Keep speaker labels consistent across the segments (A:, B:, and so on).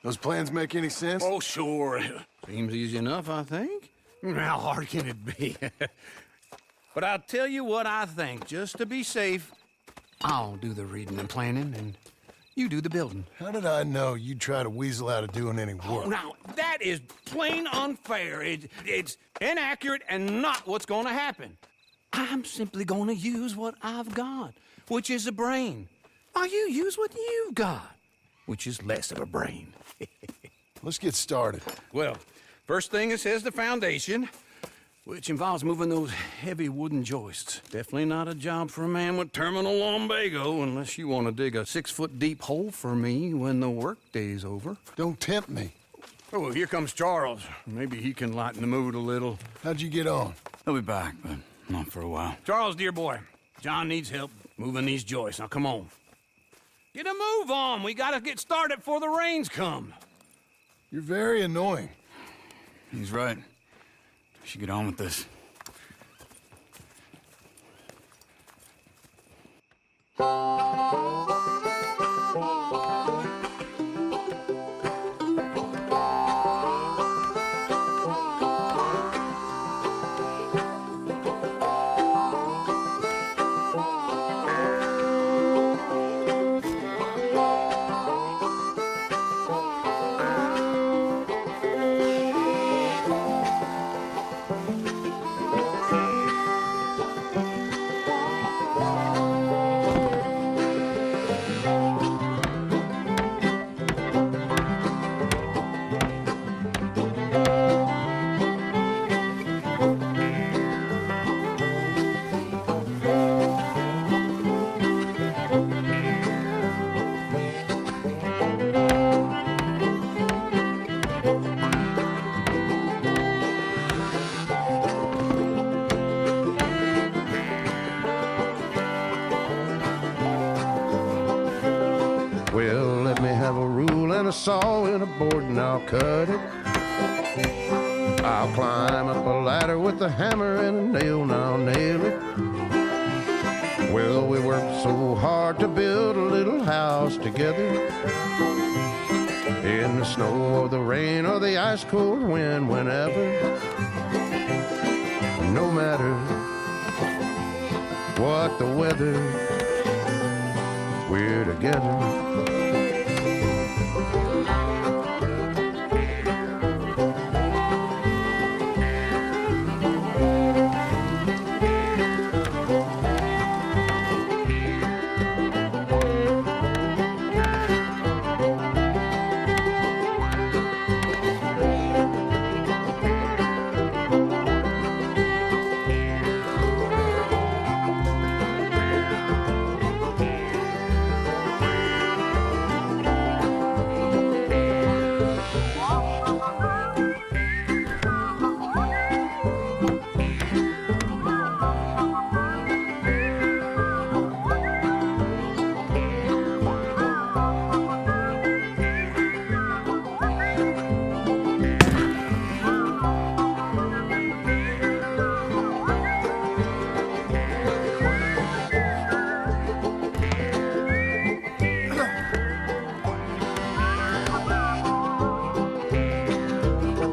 A: Those plans make any sense?
B: Oh, sure. Seems easy enough, I think. How hard can it be? But I'll tell you what I think. Just to be safe, I'll do the reading and planning, and you do the building.
A: How did I know you'd try to weasel out of doing any
B: Oh,
A: work?
B: now, that is plain unfair. It's inaccurate and not what's going to happen. I'm simply going to use what I've got, which is a brain. While you use what you've got, which is less of a brain.
A: Let's get started.
B: Well, first thing it says the foundation, which involves moving those heavy wooden joists. Definitely not a job for a man with terminal lumbago, unless you want to dig a 6-foot deep hole for me when the workday's over.
A: Don't tempt me.
B: Oh, here comes Charles. Maybe he can lighten the mood a little.
A: How'd you get on?
C: He'll be back, but not for a while.
B: Charles, dear boy, John needs help moving these joists. Now, come on. Get a move on. We gotta get started before the rains come.
A: You're very annoying.
C: He's right. We should get on with this.
D: Well, let me have a rule and a saw and a board and I'll cut it. I'll climb up a ladder with a hammer and a nail and I'll nail it. Well, we worked so hard to build a little house together. In the snow or the rain or the ice cold wind, whenever. No matter what the weather, we're together.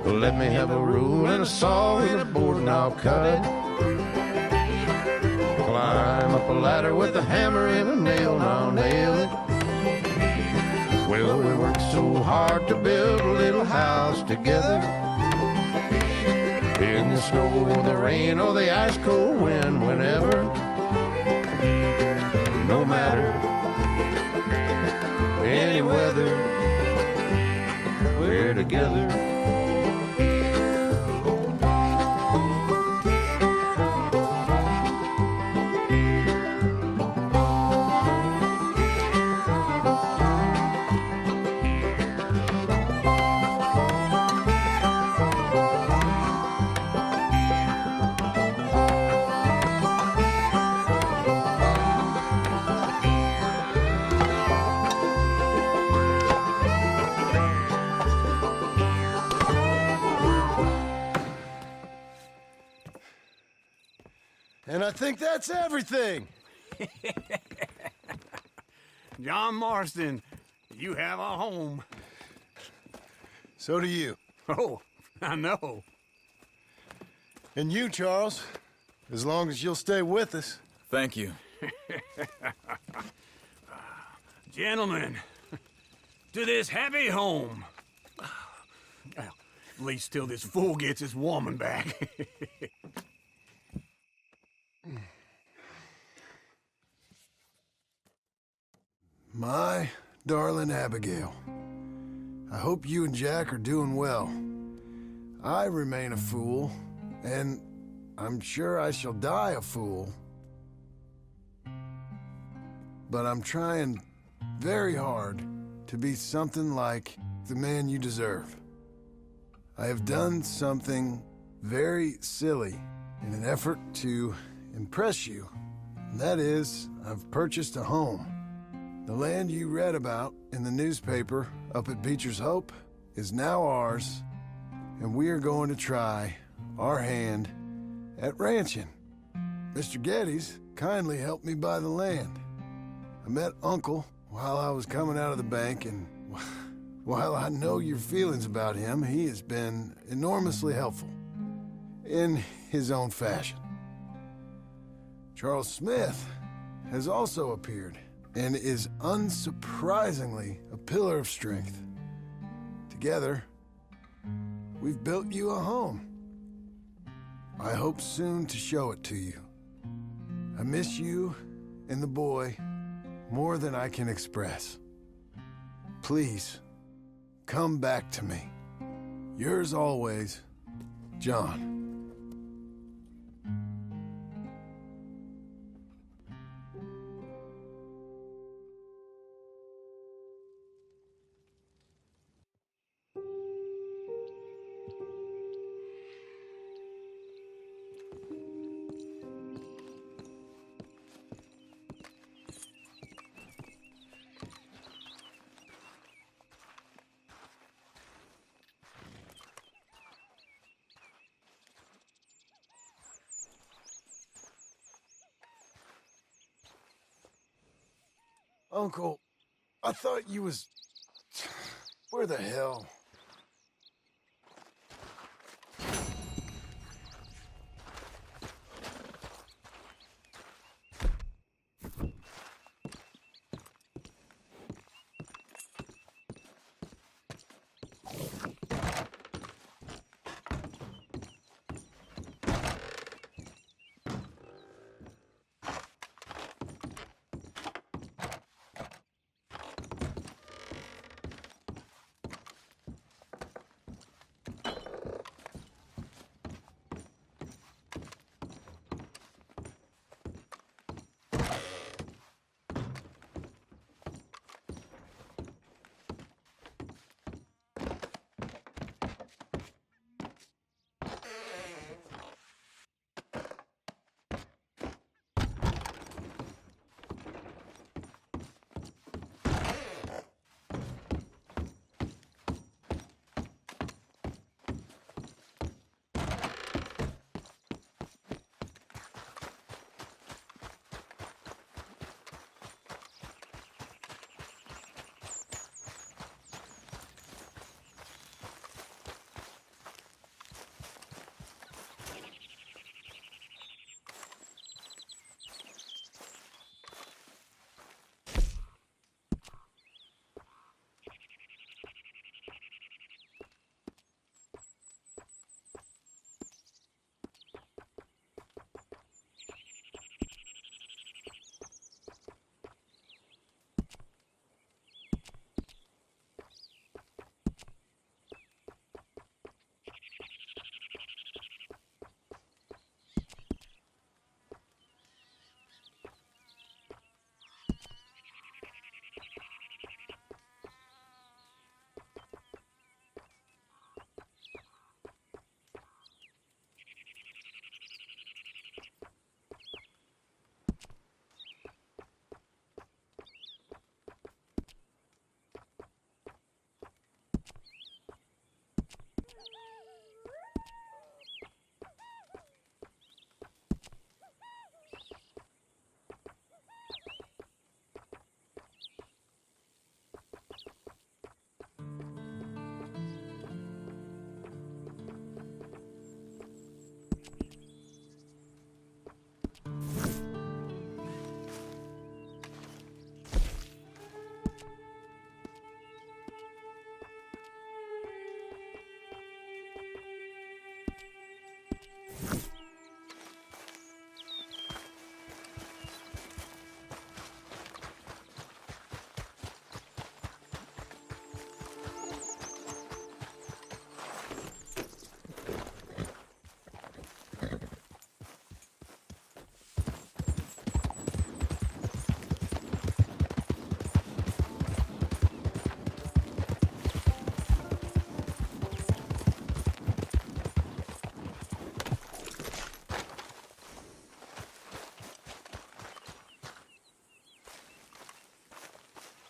D: Let me have a rule and a saw and a board and I'll cut it. Climb up a ladder with a hammer and a nail and I'll nail it. Well, we worked so hard to build a little house together. In the snow or the rain or the ice cold wind, whenever. No matter any weather, we're together.
A: And I think that's everything.
B: John Marston, you have a home.
A: So do you.
B: Oh, I know.
A: And you, Charles. As long as you'll stay with us.
C: Thank you.
B: Gentlemen, to this happy home. Well, at least till this fool gets his woman back.
A: My darling Abigail, I hope you and Jack are doing well. I remain a fool, and I'm sure I shall die a fool. But I'm trying very hard to be something like the man you deserve. I have done something very silly in an effort to impress you. And that is, I've purchased a home. The land you read about in the newspaper up at Beecher's Hope is now ours, and we are going to try our hand at ranching. Mr. Geddes kindly helped me buy the land. I met Uncle while I was coming out of the bank, and while I know your feelings about him, he has been enormously helpful in his own fashion. Charles Smith has also appeared and is unsurprisingly a pillar of strength. Together, we've built you a home. I hope soon to show it to you. I miss you and the boy more than I can express. Please, come back to me. Yours always, John. Uncle, I thought you was... Where the hell?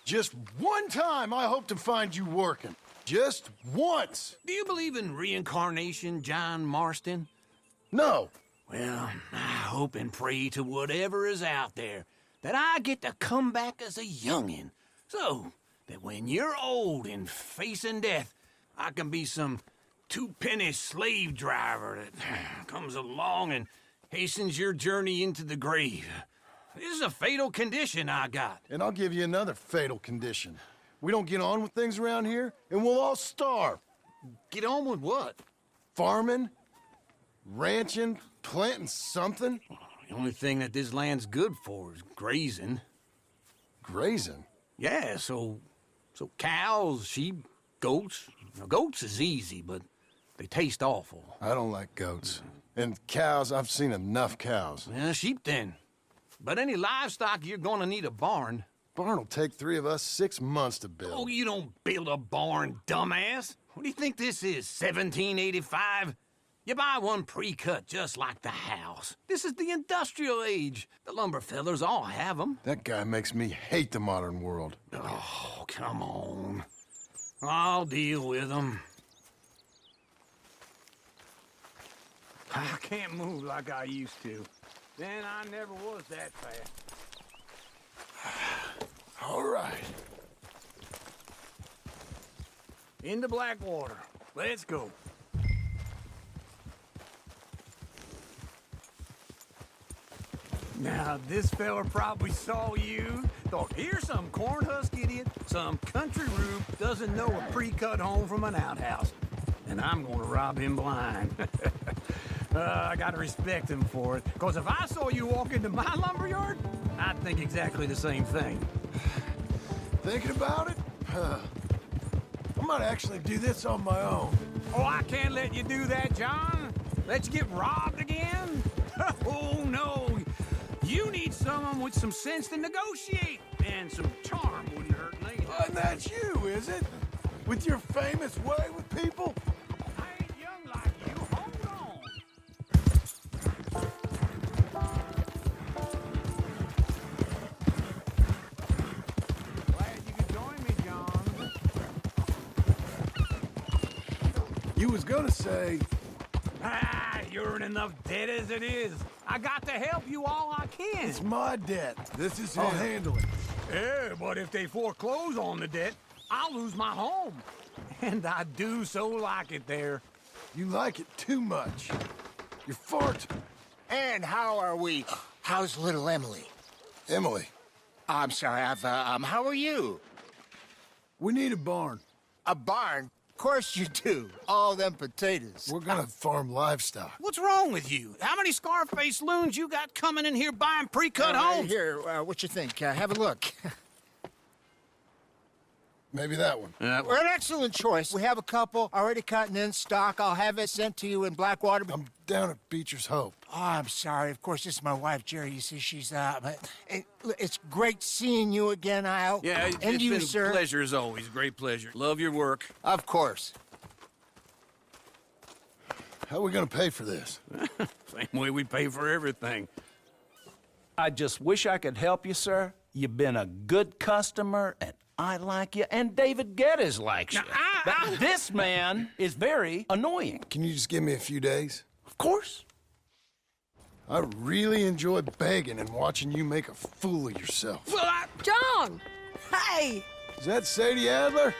A: Just one time I hope to find you working. Just once.
B: Do you believe in reincarnation, John Marston?
A: No.
B: Well, I hope and pray to whatever is out there that I get to come back as a youngin', so that when you're old and facing death, I can be some two-penny slave driver that comes along and hastens your journey into the grave. This is a fatal condition I got.
A: And I'll give you another fatal condition. We don't get on with things around here, and we'll all starve.
B: Get on with what?
A: Farming, ranching, planting something.
B: The only thing that this land's good for is grazing.
A: Grazing?
B: Yeah, so cows, sheep, goats. Now, goats is easy, but they taste awful.
A: I don't like goats. And cows, I've seen enough cows.
B: Yeah, sheep then. But any livestock, you're gonna need a barn.
A: Barn will take 3 of us 6 months to build.
B: Oh, you don't build a barn, dumbass. What do you think this is, 1785? You buy one pre-cut just like the house. This is the industrial age. The lumber fellers all have them.
A: That guy makes me hate the modern world.
B: Oh, come on. I'll deal with them. I can't move like I used to. Then I never was that fast.
A: All right.
B: Into Blackwater. Let's go. Now, this fella probably saw you, thought, here's some cornhusk idiot, some country rube doesn't know a pre-cut home from an outhouse. And I'm gonna rob him blind. I gotta respect him for it, because if I saw you walk into my lumberyard, I'd think exactly the same thing.
A: Thinking about it? I might actually do this on my own.
B: Oh, I can't let you do that, John. Let you get robbed again? Oh, no. You need someone with some sense to negotiate, and some charm wouldn't hurt neither.
A: And that's you, is it? With your famous way with people?
B: I ain't young like you. Hold on. Glad you could join me, John.
A: You was gonna say,
B: You're in enough debt as it is. I got to help you all I can.
A: it's my debt. This is I'll handle it.
B: Yeah, but if they foreclose on the debt, I'll lose my home. And I do so like it there.
A: You like it too much. You're fart.
E: And how are we? How's little Emily?
A: Emily,
E: I'm sorry, how are you?
A: we need a barn.
E: A barn? Of course you do. All them potatoes.
A: We're gonna farm livestock.
B: What's wrong with you? How many Scarface loons you got coming in here buying pre-cut homes?
E: Here, what you think? Have a look.
A: Maybe that one.
E: We're an excellent choice. We have a couple already cutting in stock. I'll have it sent to you in Blackwater.
A: I'm down at Beecher's Hope.
E: Oh, I'm sorry. Of course, this is my wife, Jerry. You see, she's it's great seeing you again, Al.
B: Yeah,
E: and
B: it's
E: you,
B: been
E: sir.
B: a pleasure as always. Great pleasure. Love your work.
E: Of course.
A: How are we gonna pay for this?
B: Same way we pay for everything.
F: I just wish I could help you, sir. You've been a good customer, and I like you, and David Geddes likes you. But this man is very annoying.
A: Can you just give me a few days?
F: Of course.
A: I really enjoy begging and watching you make a fool of yourself.
B: Well,
G: John! Hey!
A: Is that Sadie Adler?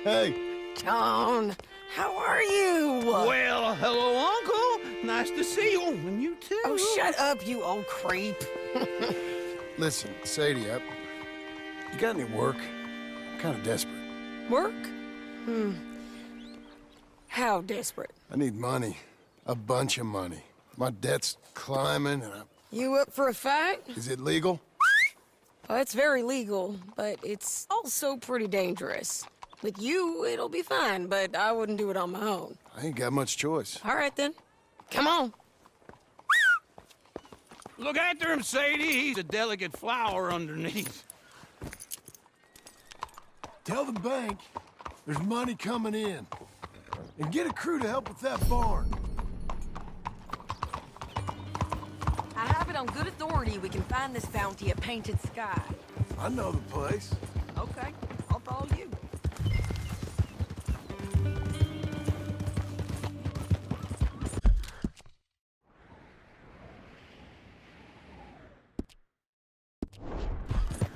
A: Hey,
G: John, how are you?
B: well, hello, Uncle. Nice to see you. And you too.
G: Oh, shut up, you old creep.
A: listen, Sadie, you got any work? I'm kind of desperate.
G: Work? How desperate?
A: I need money. A bunch of money. My debt's climbing, and
G: You up for a fight?
A: is it legal?
G: Well, it's very legal, but it's also pretty dangerous. With you, it'll be fine, but I wouldn't do it on my own.
A: I ain't got much choice.
G: All right, then. Come on.
B: Look after him, Sadie. He's a delicate flower underneath.
A: Tell the bank there's money coming in. And get a crew to help with that barn.
H: I have it on good authority we can find this bounty at Painted Sky.
A: I know the place.
G: Okay, I'll follow you.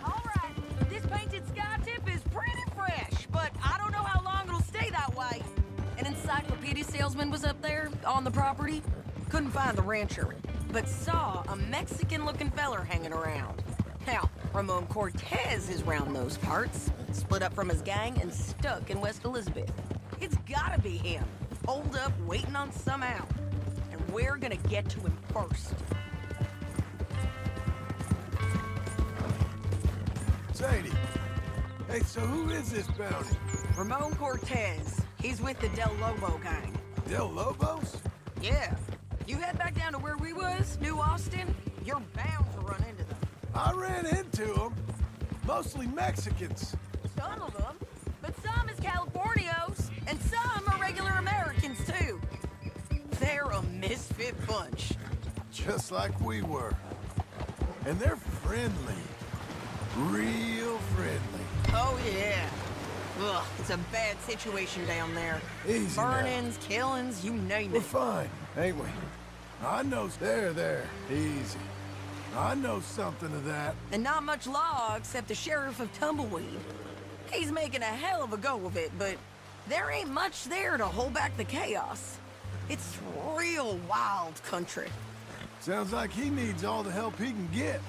H: All right, this painted sky tip is pretty fresh, but I don't know how long it'll stay that way.
G: An encyclopedia salesman was up there on the property. Couldn't find the rancher, but saw a Mexican-looking feller hanging around. Now, Ramon Cortez is round those parts, split up from his gang and stuck in West Elizabeth. It's gotta be him, holed up waiting on some out. And we're gonna get to him first.
A: Sadie. Hey, so who is this bounty?
G: Ramon Cortez. He's with the Del Lobo gang.
A: Del Lobos?
G: Yeah. You head back down to where we was, New Austin, you're bound to run into them.
A: I ran into them. Mostly Mexicans.
G: Some of them, but some is Californios, and some are regular Americans, too. They're a misfit bunch.
A: Just like we were. And they're friendly. Real friendly.
G: Oh, yeah. Ugh, it's a bad situation down there.
A: Easy now.
G: Burn-ins, killings, you name
A: We're
G: it.
A: fine, ain't we? I know. There. Easy. I know something of that.
G: And not much law except the sheriff of Tumbleweed. He's making a hell of a go of it, but there ain't much there to hold back the chaos. It's real wild country.
A: Sounds like he needs all the help he can get.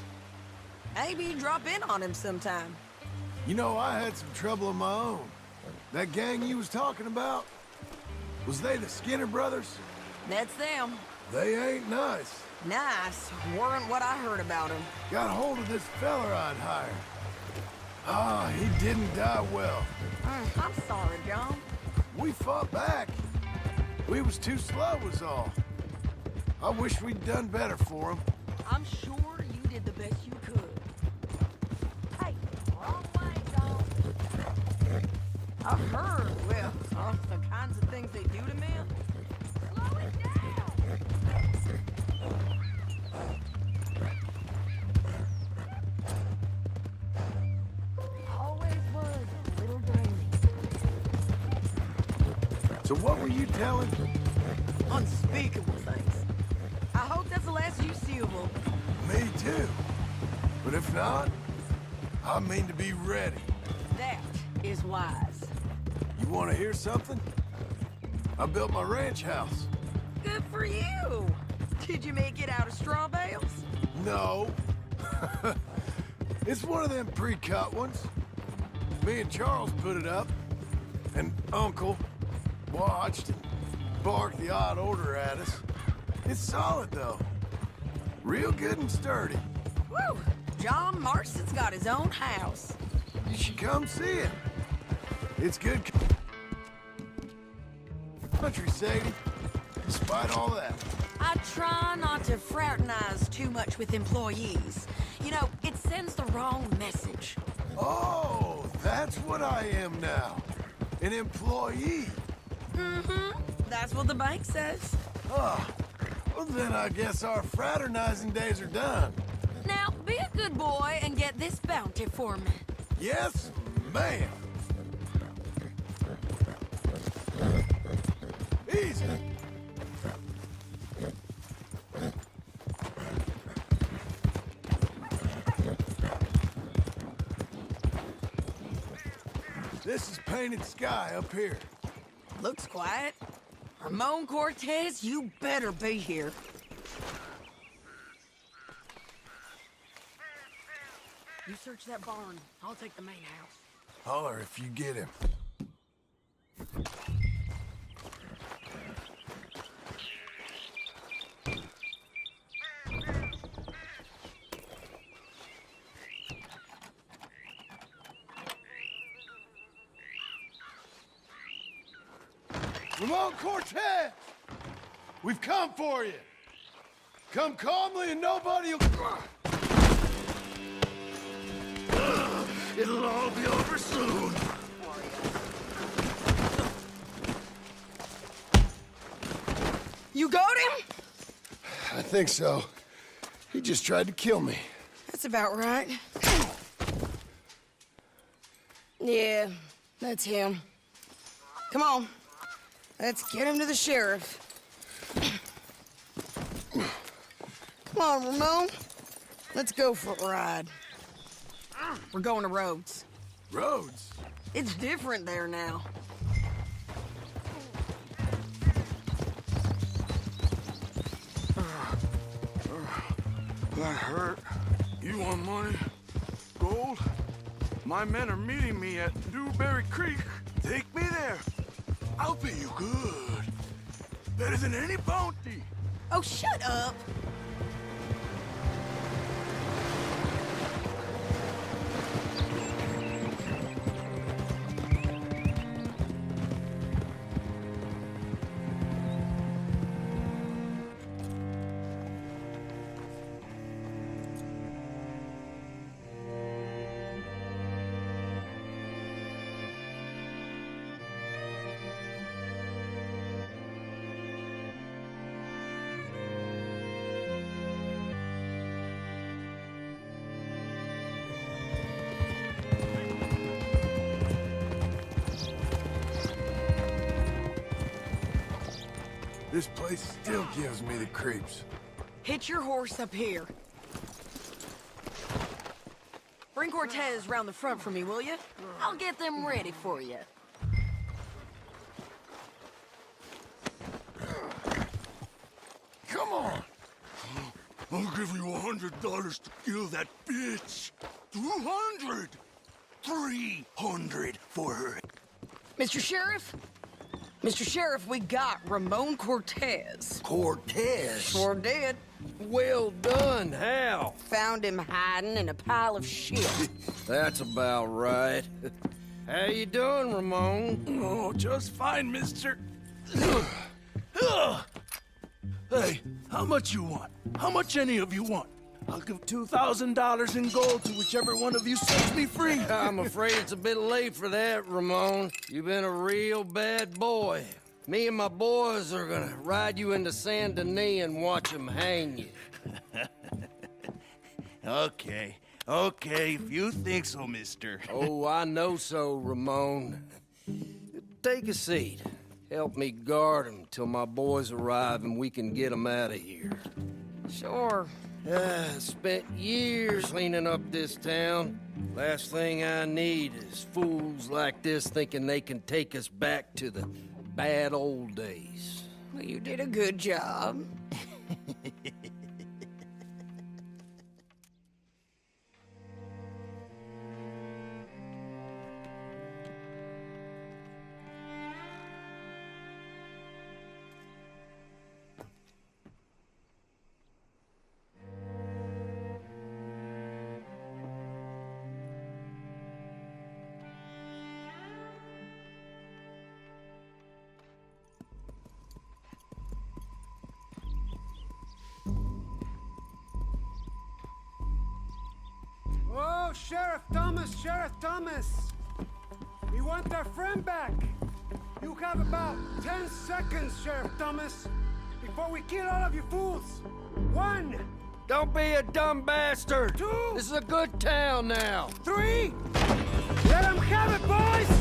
G: Maybe drop in on him sometime.
A: You know, I had some trouble of my own. That gang you was talking about, was they the Skinner brothers?
G: That's them.
A: They ain't nice.
G: Nice. Weren't what I heard about him.
A: Got a hold of this feller I'd hired. Ah, he didn't die well.
G: I'm sorry, John.
A: We fought back. We was too slow was all. I wish we'd done better for him.
G: I'm sure you did the best you could. Hey, wrong way, John. I've heard, well, the kinds of things they do to men. Slow it down. Always was a little draining.
A: So what were you telling?
G: Unspeakable things. I hope that's the last you see of them.
A: Me too. But if not, I mean to be ready.
G: That is wise.
A: You want to hear something? I built my ranch house.
G: Good for you. Did you make it out of straw bales?
A: No. It's one of them pre-cut ones. Me and Charles put it up, and Uncle watched and barked the odd order at us. It's solid, though. Real good and sturdy.
G: Woo! John Marston's got his own house.
A: You should come see it. It's good country, Sadie. Despite all that.
G: I try not to fraternize too much with employees. You know, it sends the wrong message.
A: Oh, that's what I am now. An employee.
G: Mm-hmm. That's what the bank says.
A: Oh, well then I guess our fraternizing days are done.
G: Now, be a good boy and get this bounty for me.
A: Yes, ma'am. Easy. This is painted sky up here.
G: Looks quiet. Ramon Cortez, you better be here. You search that barn. I'll take the main house.
A: Holler if you get him. Ramon Cortez! We've come for you. Come calmly and nobody'll... It'll all be over soon.
G: You got him?
A: I think so. He just tried to kill me.
G: That's about right. Yeah, that's him. Come on. Let's get him to the sheriff. Come on, Ramon. Let's go for a ride. We're going to Rhodes.
A: Rhodes?
G: It's different there now.
I: That hurt. You want money? Gold? My men are meeting me at Newberry Creek. Take me there. I'll pay you good. Better than any bounty.
G: Oh, shut up.
A: This place still gives me the creeps.
G: Hitch your horse up here. Bring Cortez round the front for me, will you? I'll get them ready for you.
I: Come on. I'll give you $100 to kill that bitch. 200. 300 for her.
G: Mr. Sheriff? Mr. Sheriff, we got Ramon Cortez.
I: Cortez?
G: Sure did.
J: Well done, Hal.
G: Found him hiding in a pile of shit.
J: That's about right. How you doing, Ramon?
I: Oh, just fine, mister. Hey, how much you want? How much any of you want? I'll give $2,000 in gold to whichever one of you sets me free.
J: I'm afraid it's a bit late for that, Ramon. You've been a real bad boy. Me and my boys are gonna ride you into Saint Denis and watch them hang you.
I: Okay, if you think so, mister.
J: Oh, I know so, Ramon. Take a seat. Help me guard them till my boys arrive and we can get them out of here.
G: Sure.
J: Spent years cleaning up this town. Last thing I need is fools like this thinking they can take us back to the bad old days.
G: Well, you did a good job.
K: Oh, Sheriff Thomas! We want our friend back! You have about 10 seconds, Sheriff Thomas, before we kill all of you fools! 1!
J: Don't be a dumb bastard!
K: 2!
J: This is a good town now!
K: 3! Let them have it, boys!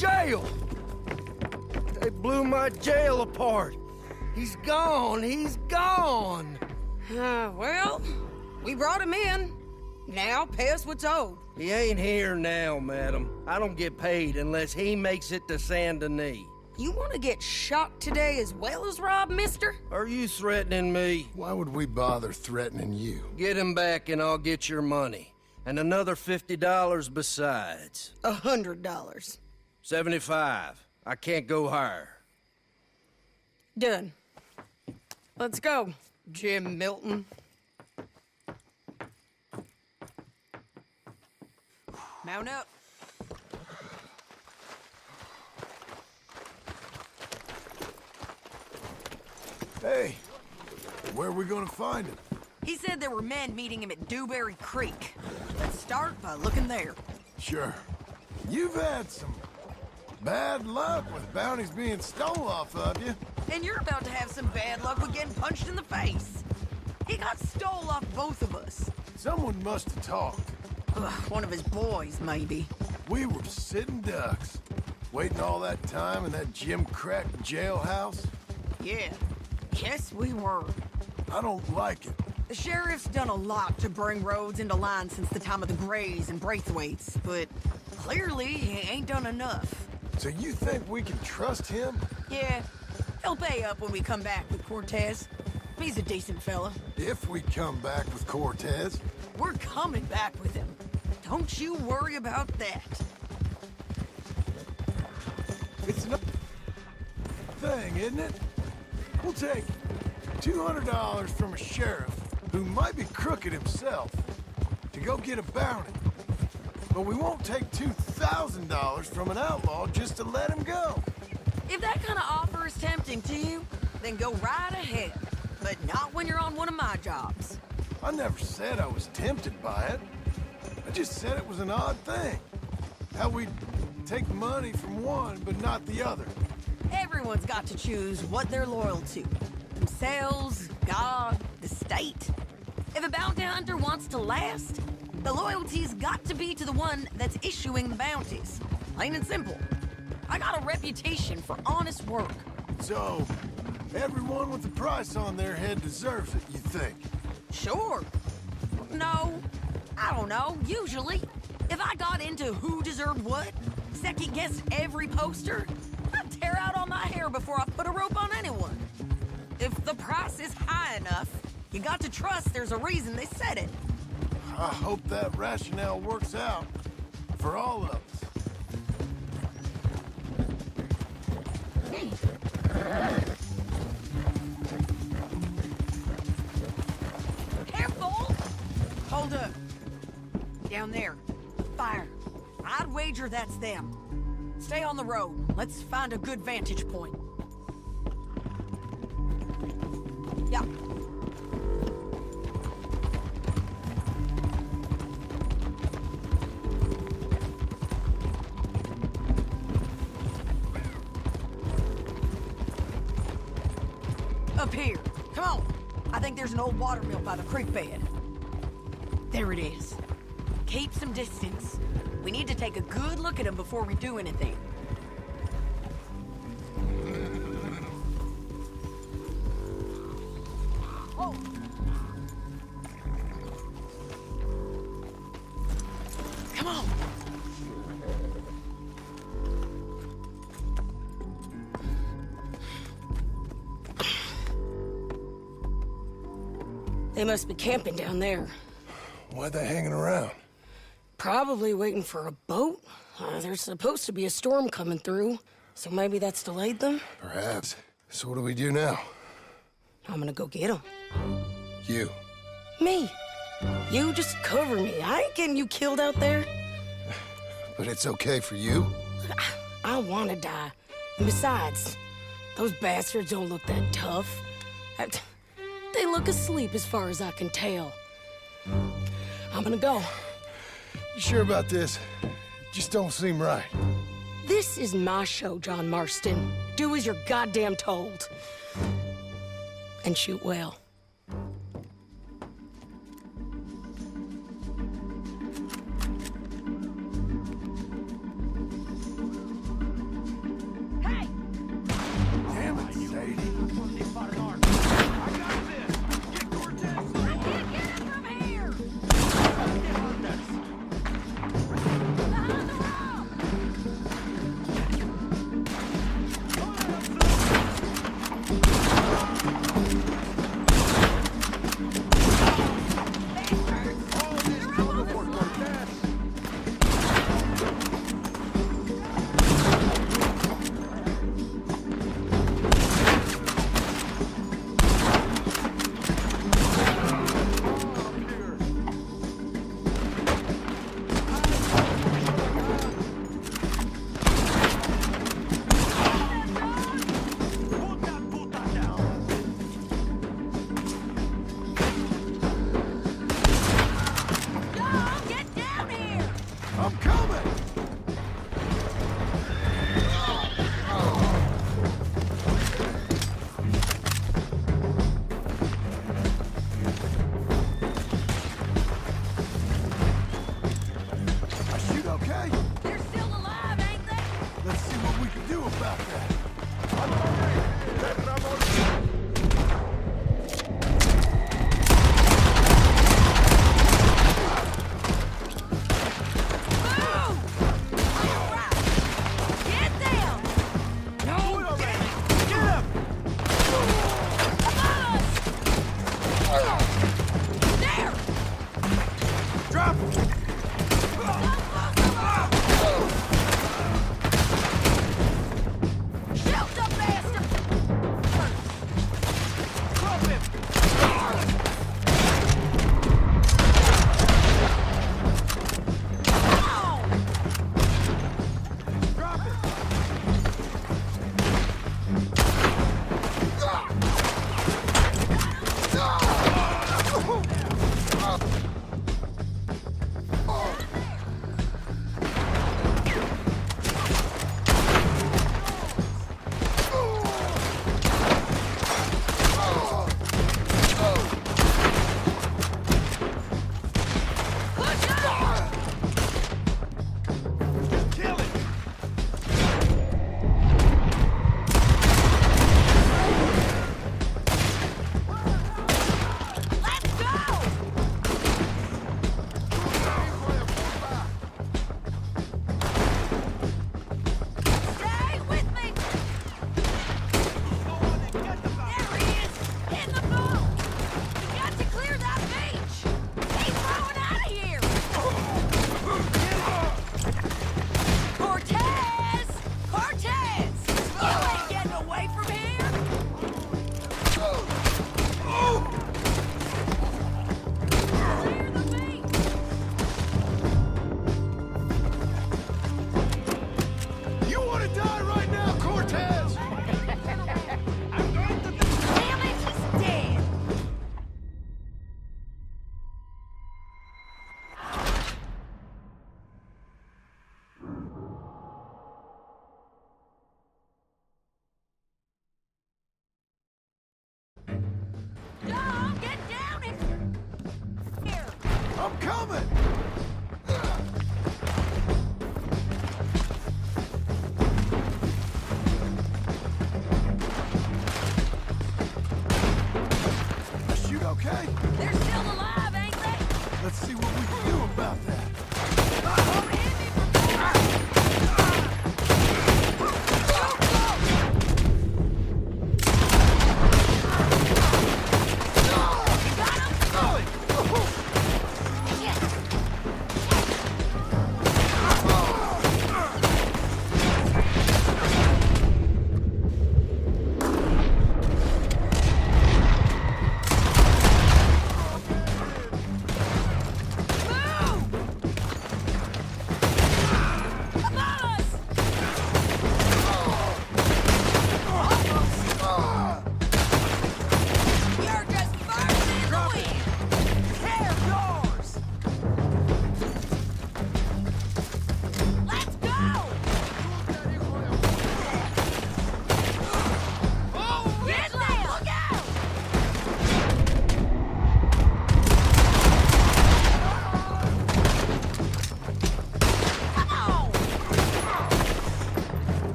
J: jail! They blew my jail apart. He's gone, he's gone!
G: Well, we brought him in. Now pay us what's owed.
J: He ain't here now, madam. I don't get paid unless he makes it to Saint Denis.
G: You want to get shot today as well as Rob, mister?
J: Are you threatening me?
A: Why would we bother threatening you?
J: Get him back and I'll get your money. And another $50 besides.
G: $100.
J: 75. I can't go higher.
G: Done. Let's go, Jim Milton. Mount up.
A: Hey, where are we gonna find him?
G: He said there were men meeting him at Dewberry Creek. Let's start by looking there.
A: Sure. You've had some bad luck with bounties being stole off of you.
G: And you're about to have some bad luck with getting punched in the face. He got stole off both of us.
A: Someone must have talked.
G: Ugh, one of his boys, maybe.
A: We were sitting ducks, waiting all that time in that Jim Crack jailhouse.
G: Yeah, yes we were.
A: I don't like it.
G: The sheriff's done a lot to bring roads into line since the time of the Grays and Braithwaites, but clearly he ain't done enough.
A: So you think we can trust him?
G: Yeah, he'll pay up when we come back with Cortez. He's a decent fella.
A: If we come back with Cortez.
G: We're coming back with him. Don't you worry about that.
A: It's no thing, isn't it? We'll take $200 from a sheriff who might be crooked himself to go get a bounty. But we won't take $2,000 from an outlaw just to let him go.
G: If that kind of offer is tempting to you, then go right ahead. But not when you're on one of my jobs.
A: I never said I was tempted by it. I just said it was an odd thing. How we'd take money from one, but not the other.
G: Everyone's got to choose what they're loyal to. Themselves, God, the state. If a bounty hunter wants to last, the loyalty's got to be to the one that's issuing the bounties. Plain and simple. I got a reputation for honest work.
A: So, everyone with a price on their head deserves it, you think?
G: Sure. No, I don't know, usually. If I got into who deserved what, second-guessed every poster, I'd tear out all my hair before I put a rope on anyone. If the price is high enough, you got to trust there's a reason they said it.
A: I hope that rationale works out for all of us.
G: Careful! Hold up. Down there. Fire. I'd wager that's them. Stay on the road. Let's find a good vantage point. Yeah. Up here. Come on. I think there's an old watermill by the creek bed. There it is. Keep some distance. We need to take a good look at him before we do anything. Whoa. Come on. They must be camping down there.
A: Why are they hanging around?
G: Probably waiting for a boat. There's supposed to be a storm coming through, so maybe that's delayed them?
A: Perhaps. So what do we do now?
G: I'm gonna go get them.
A: You.
G: Me. You just cover me. I ain't getting you killed out there.
A: But it's okay for you?
G: I wanna die. And besides, those bastards don't look that tough. They look asleep as far as I can tell. I'm gonna go.
A: You sure about this? Just don't seem right.
G: This is my show, John Marston. Do as you're goddamn told. And shoot well.
A: I'm coming! Shoot okay?
H: They're still alive, ain't they?
A: Let's see what we can do about that.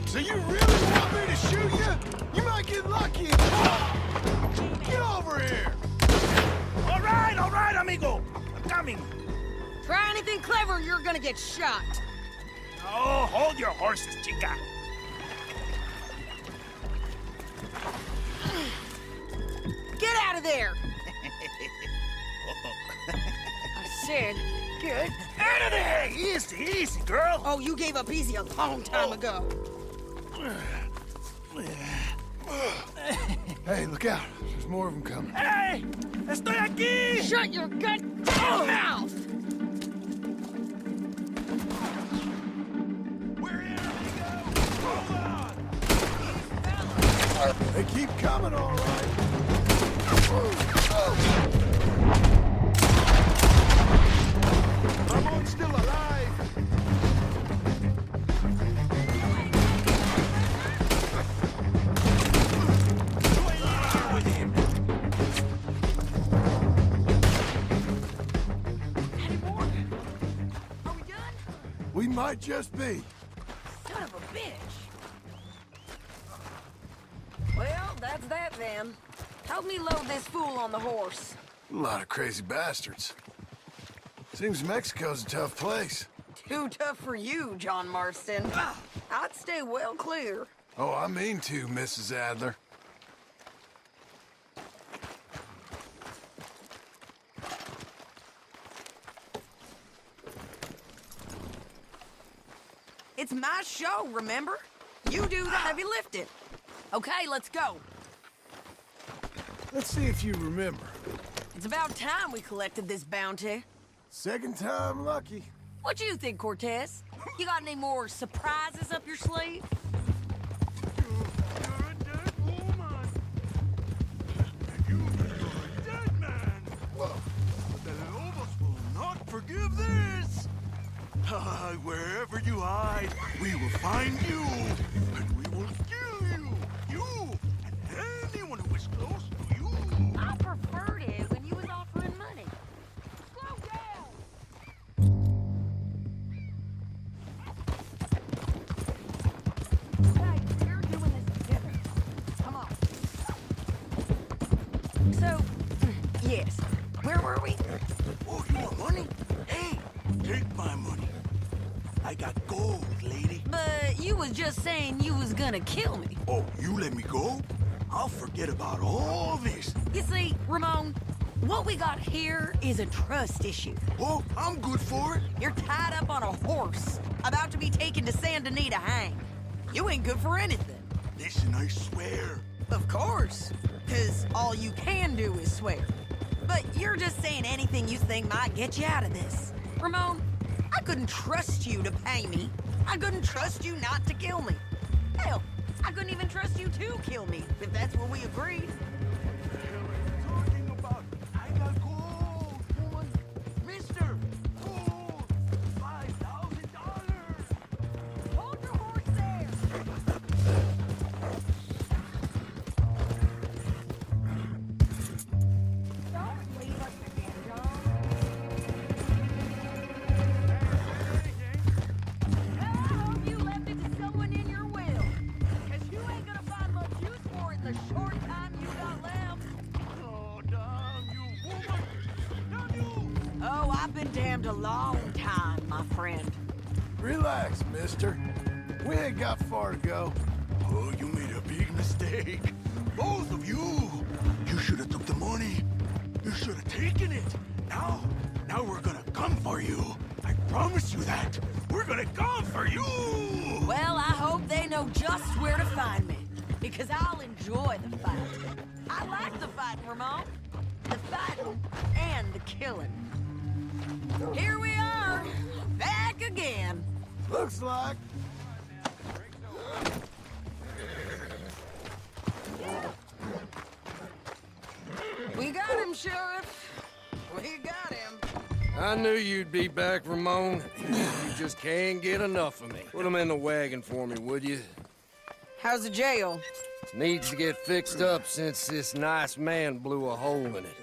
A: So you really want me to shoot you? You might get lucky. Get over here!
F: All right, amigo. I'm coming.
G: Try anything clever, you're gonna get shot.
F: Oh, hold your horses, chica.
G: Get out of there! I said, get
F: Out of there! Easy, easy, girl.
G: Oh, you gave up easy a long time ago.
A: Hey, look out. There's more of them coming.
F: Hey! Estoy aquí!
G: Shut your goddamn mouth!
F: We're here, amigo! Hold on!
A: They keep coming, all right. Ramon's still alive.
G: Are we done?
A: We might just be.
G: Son of a bitch! Well, that's that then. Help me load this fool on the horse.
A: A lot of crazy bastards. Seems Mexico's a tough place.
G: Too tough for you, John Marston. I'd stay well clear.
A: Oh, I mean to, Mrs. Adler.
G: It's my show, remember? You do the heavy lifting. Okay, let's go.
A: Let's see if you remember.
G: It's about time we collected this bounty.
A: Second time lucky.
G: What you think, Cortez? You got any more surprises up your sleeve?
I: You're a dead woman. And you're a dead man.
A: Whoa.
I: The Lobos will not forgive this. Wherever you hide, we will find you, and we will kill you. You and anyone who is close to you.
G: I preferred it when you was offering money. Slow down! Okay, we're doing this together. Come on. So, yes, where were we?
I: Oh, you want money? Hey, take my money. I got gold, lady.
G: But you was just saying you was gonna kill me.
I: Oh, you let me go? I'll forget about all this.
G: You see, Ramon, what we got here is a trust issue.
I: Oh, I'm good for it.
G: You're tied up on a horse, about to be taken to Saint Denis to hang. You ain't good for anything.
I: Listen, I swear.
G: Of course, because all you can do is swear. But you're just saying anything you think might get you out of this. Ramon, I couldn't trust you to pay me. I couldn't trust you not to kill me. Hell, I couldn't even trust you to kill me, if that's what we agreed.
I: What the hell are you talking about? I got gold, woman. Mister, gold. $5,000.
G: Hold your horse there! Don't leave us again, John. I hope you left it to someone in your will. Because you ain't gonna find much use for it in the short time you got left.
I: Oh, damn you, woman. Damn you.
G: Oh, I've been damned a long time, my friend.
A: Relax, mister. We ain't got far to go.
I: Oh, you made a big mistake. Both of you. You should have took the money. You should have taken it. Now we're gonna come for you. I promise you that. We're gonna come for you.
G: Well, I hope they know just where to find me. Because I'll enjoy the fight. I like the fighting, Ramon. The fighting and the killing. Here we are, back again.
A: Looks like.
G: We got him, Sheriff. We got him.
J: I knew you'd be back, Ramon. You just can't get enough of me. Put him in the wagon for me, would you?
G: How's the jail?
J: Needs to get fixed up since this nice man blew a hole in it.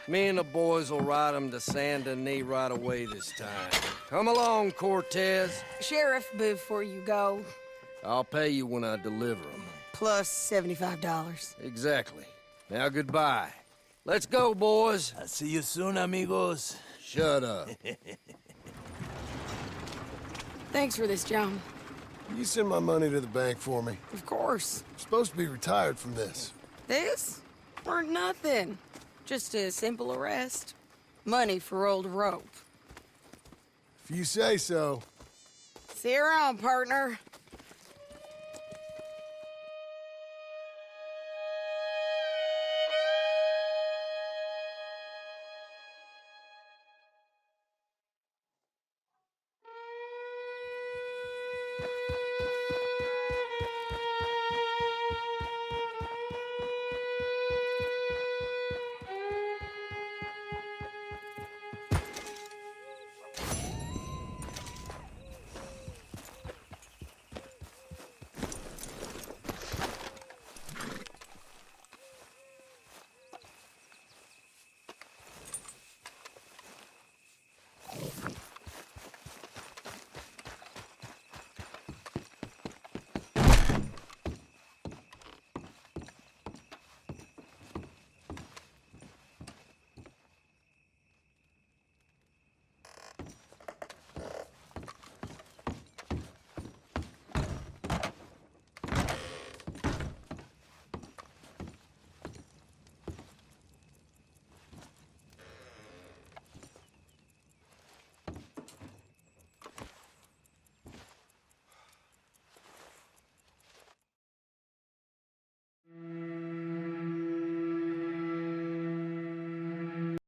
J: Me and the boys will ride him to Saint Denis right away this time. Come along, Cortez.
G: Sheriff, before you go,
J: I'll pay you when I deliver him.
G: plus $75.
J: Exactly. Now goodbye. Let's go, boys.
I: I'll see you soon, amigos.
J: Shut up.
G: Thanks for this, John.
A: You send my money to the bank for me.
G: Of course.
A: I'm supposed to be retired from this.
G: This? Weren't nothing. Just a simple arrest. Money for old rope.
A: If you say so.
G: See you around, partner.